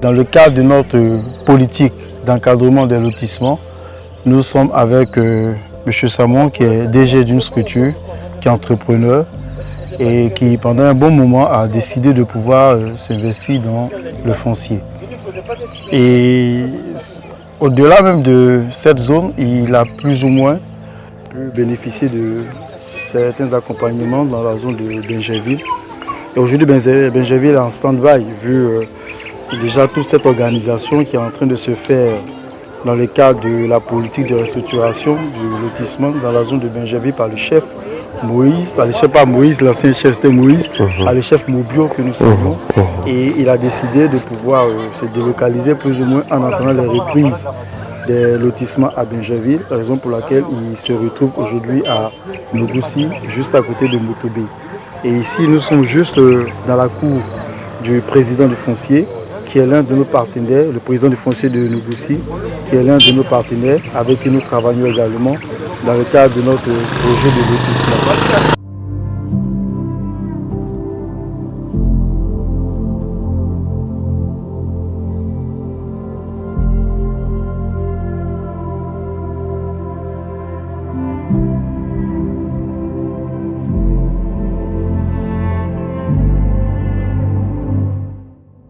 dans le cadre de notre politique d'encadrement des lotissements, nous sommes avec M. Samon, qui est DG d'une structure, qui est entrepreneur et qui, pendant un bon moment, a décidé de pouvoir s'investir dans le foncier. Et au-delà même de cette zone, il a plus ou moins pu bénéficier de certains accompagnements dans la zone de Bingerville. Et aujourd'hui, Bingerville est en stand-by, vu déjà toute cette organisation qui est en train de se faire dans le cadre de la politique de restructuration du lotissement dans la zone de Bingerville par le chef Moïse, l'ancien chef c'était Moïse, par le chef Mobio que nous savons. Et il a décidé de pouvoir se délocaliser plus ou moins en attendant les reprises des lotissements à Bingerville, raison pour laquelle il se retrouve aujourd'hui à Nogoussi, juste à côté de Motobé. Et ici, nous sommes juste dans la cour du président du foncier, qui est l'un de nos partenaires, le président du foncier de Nogoussi, qui est l'un de nos partenaires, avec qui nous travaillons également dans le cadre de notre projet de lotissement.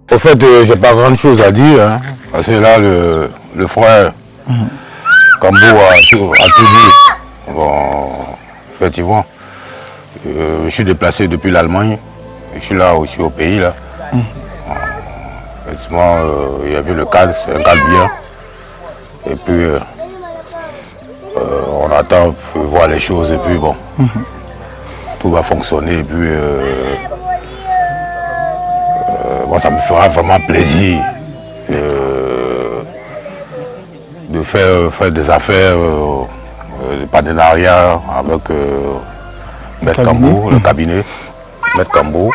Au fait, j'ai pas grand chose à dire, hein, parce que là, le frère Cambo a tout dit. Bon, effectivement, je suis déplacé depuis l'Allemagne, je suis là aussi au pays, là. Effectivement, il y avait le cadre, c'est un cadre bien. Et puis, on attend pour voir les choses, et puis bon, tout va fonctionner, et puis... moi, ça me fera vraiment plaisir de faire des affaires, de partenariat avec Maître Cambo, le cabinet, Maître Cambo.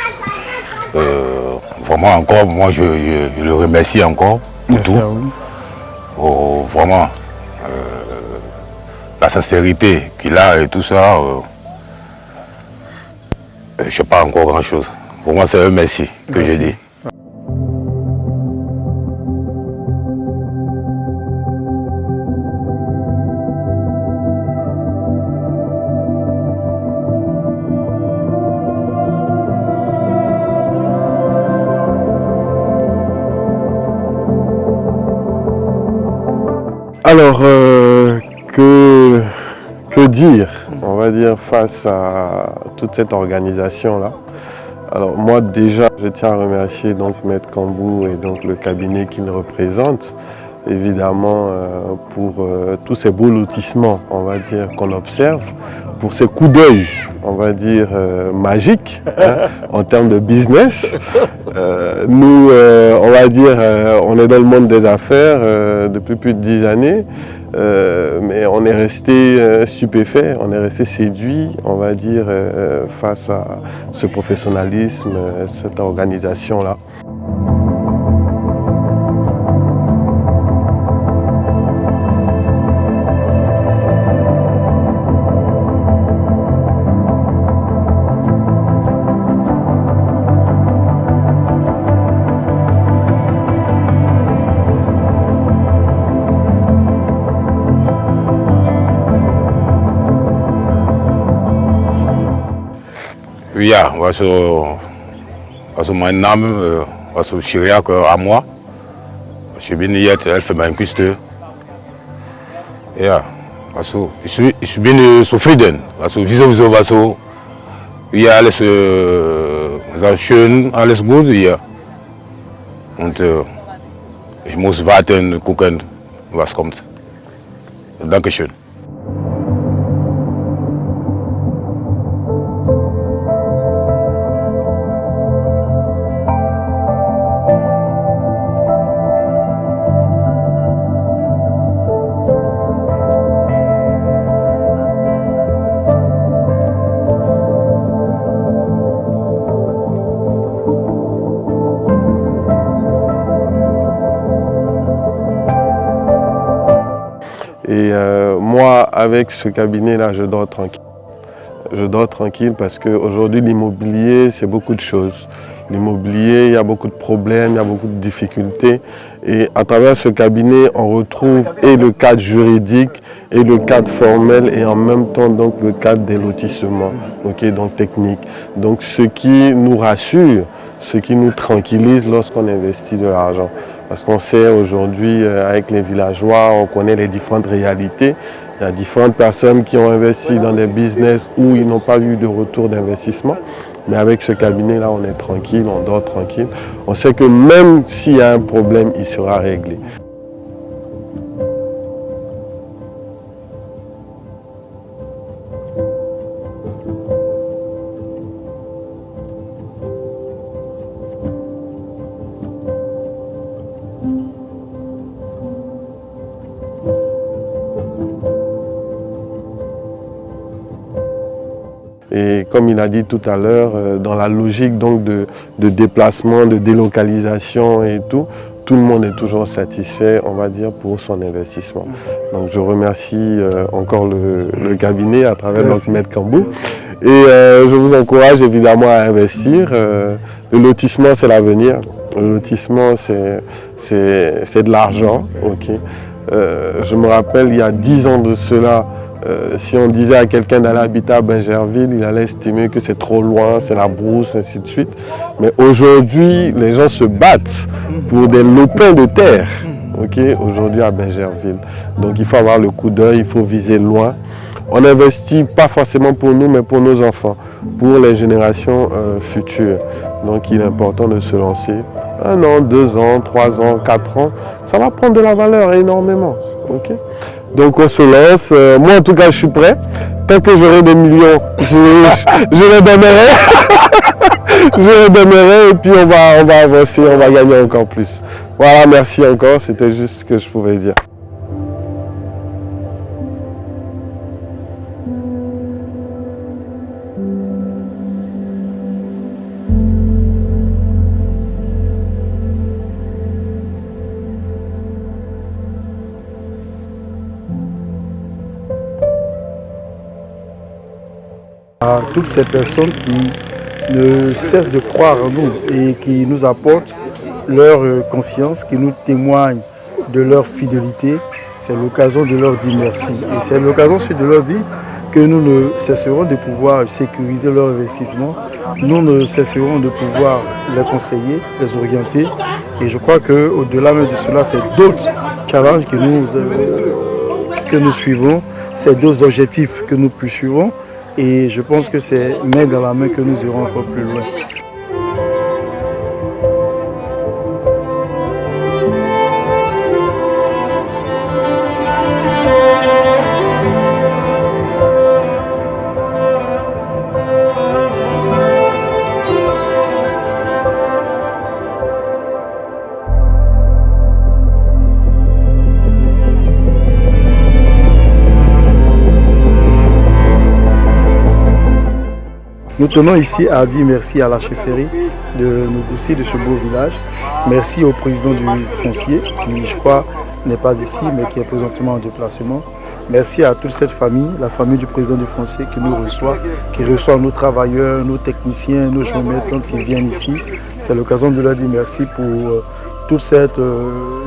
Vraiment encore, moi je le remercie encore pour tout. Vraiment, la sincérité qu'il a et tout ça, je ne sais pas encore grand chose. Pour moi, c'est un merci que j'ai dit. Alors, que dire, on va dire, face à toute cette organisation-là? Alors moi déjà, je tiens à remercier donc Maître Cambo et donc le cabinet qu'il représente, évidemment pour tous ces beaux lotissements, on va dire, qu'on observe, pour ces coups d'œil, on va dire, magiques, hein, en termes de business. Nous, on va dire, on est dans le monde des affaires depuis plus de 10 années. Mais on est resté stupéfait, on est resté séduit, on va dire, face à ce professionnalisme, cette organisation-là. Ja, mein Name, Chiriak Amwa. Ich bin jetzt Elfenbeinküste. Ja, ich bin zufrieden. Wieso, ja, alles schön, alles gut hier. Und ich muss warten, gucken, was kommt. Dankeschön. Et moi, avec ce cabinet-là, je dors tranquille. Je dors tranquille parce qu'aujourd'hui, l'immobilier, c'est beaucoup de choses. l'immobilier, il y a beaucoup de problèmes, il y a beaucoup de difficultés. Et à travers ce cabinet, on retrouve et le cadre juridique, et le cadre formel, et en même temps donc le cadre des lotissements, donc technique. Donc ce qui nous rassure, ce qui nous tranquillise lorsqu'on investit de l'argent. Parce qu'on sait aujourd'hui, avec les villageois, on connaît les différentes réalités. Il y a différentes personnes qui ont investi dans des business où ils n'ont pas eu de retour d'investissement. Mais avec ce cabinet-là, on est tranquille, on dort tranquille. On sait que même s'il y a un problème, il sera réglé. Et comme il a dit tout à l'heure, dans la logique donc de déplacement, de délocalisation et tout le monde est toujours satisfait, on va dire, pour son investissement. Donc je remercie encore le cabinet à travers notre maître Kambou. Et je vous encourage évidemment à investir. Le lotissement, c'est l'avenir. Le lotissement, c'est de l'argent. Je me rappelle, il y a 10 ans de cela, si on disait à quelqu'un d'aller habiter à Bingerville, il allait estimer que c'est trop loin, c'est la brousse, ainsi de suite. Mais aujourd'hui, les gens se battent pour des lopins de terre, aujourd'hui à Bingerville. Donc il faut avoir le coup d'œil, il faut viser loin. On n'investit pas forcément pour nous, mais pour nos enfants, pour les générations futures. Donc il est important de se lancer. 1 an, 2 ans, 3 ans, 4 ans, ça va prendre de la valeur énormément. Donc on se lance. Moi en tout cas je suis prêt. Tant que j'aurai des millions, je les donnerai. Je les donnerai et puis on va avancer, on va gagner encore plus. Voilà, merci encore, c'était juste ce que je pouvais dire. À toutes ces personnes qui ne cessent de croire en nous et qui nous apportent leur confiance, qui nous témoignent de leur fidélité, c'est l'occasion de leur dire merci. Et c'est l'occasion aussi de leur dire que nous ne cesserons de pouvoir sécuriser leur investissement, nous ne cesserons de pouvoir les conseiller, les orienter. Et je crois qu'au-delà même de cela, c'est d'autres challenges que nous suivons, c'est d'autres objectifs que nous poursuivons. Et je pense que c'est main dans la main que nous irons encore plus loin. Nous tenons ici à dire merci à la chefferie de Nougoussi, de ce beau village. Merci au président du foncier, qui je crois n'est pas ici, mais qui est présentement en déplacement. Merci à toute cette famille, la famille du président du foncier qui nous reçoit, qui reçoit nos travailleurs, nos techniciens, nos géomètres quand ils viennent ici. C'est l'occasion de leur dire merci pour toute cette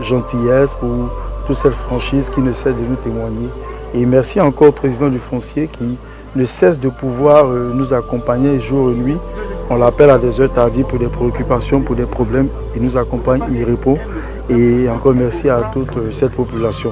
gentillesse, pour toute cette franchise qui ne cesse de nous témoigner. Et merci encore au président du foncier qui ne cesse de pouvoir nous accompagner jour et nuit. On l'appelle à des heures tardives pour des préoccupations, pour des problèmes. Il nous accompagne, il répond. Et encore merci à toute cette population.